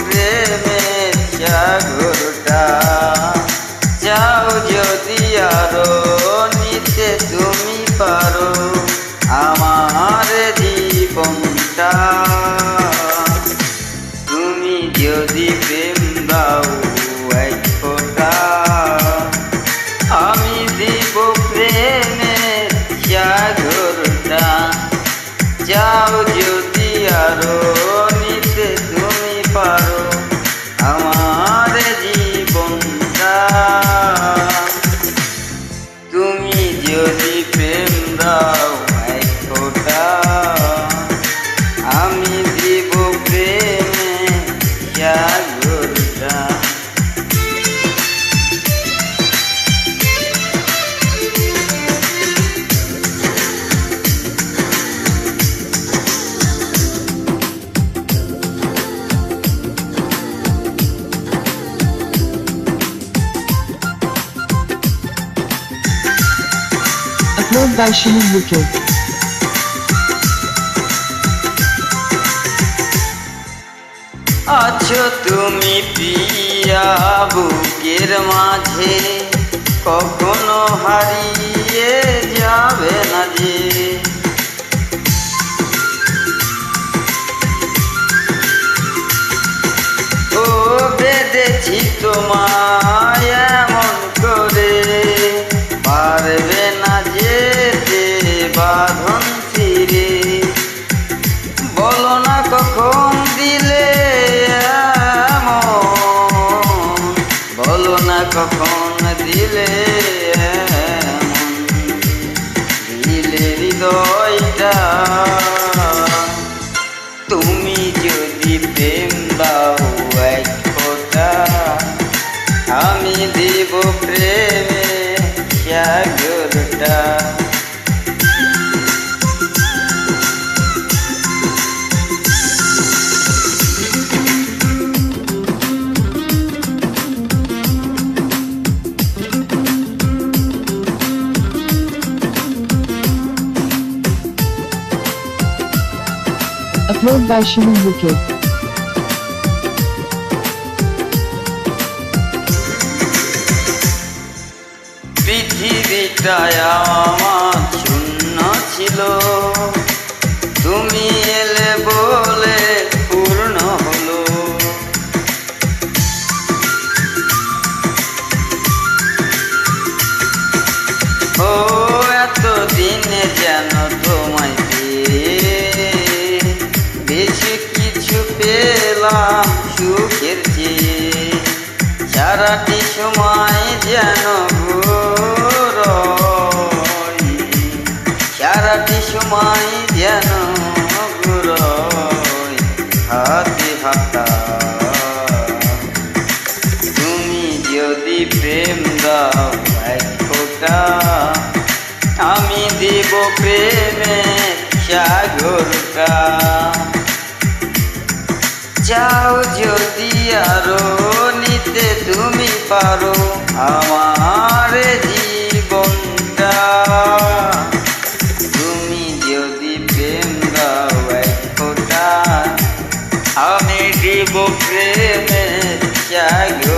প্রেমের সাগরটা, চাও যদি আরো নিতে তুমি পারো আমার জীবনটা। তুমি যদি প্রেম দাও এক ফোঁটা, আমি দিব প্রেমের সাগরটা, চাও যদি আরো নিতে তুমি পারো আমার জীবনটা। তুমি যদি প্রেম দাও এক ফোঁটা, আমি দিব প্রেমের সাগরটা। Upload by Shimin Buke. আছো তুমি প্রিয়া বুকের মাঝে, কখনো হারিয়ে যাবে না যে। ও বেঁধেছি তোমায় এমন করে, পারবে না যেতে বাঁধন ছিঁড়ে। বলো না কখন দিলে এমন, বলো না কখন দিলে এমন, দিলে হৃদয়টা। তুমি যদি প্রেম দাও এক ফোঁটা, আমি দিব প্রেমের সাগরটা। Upload by Shimin Buke. পৃথিবীটা আমার শূন্য ছিল, তুমি এলে বলে পূর্ণ হলো। ও এতদিনে যেন তোমায় পেয়ে বেশি কিছু পেলাম সুখের চেয়ে। সারাটি সময় যেন ঘুরোই, সারাটি সময় যেন ঘুরোই হাতে হাতা। তুমি যদি প্রেম দাও এক ফোঁটা, আমি দিব প্রেমের সাগরটা। চাও যদি আরো নিতে তুমি পারো আমার জীবনটা। তুমি যদি প্রেম দাও এক ফোঁটা, আমি দিব প্রেমের সাগরটা।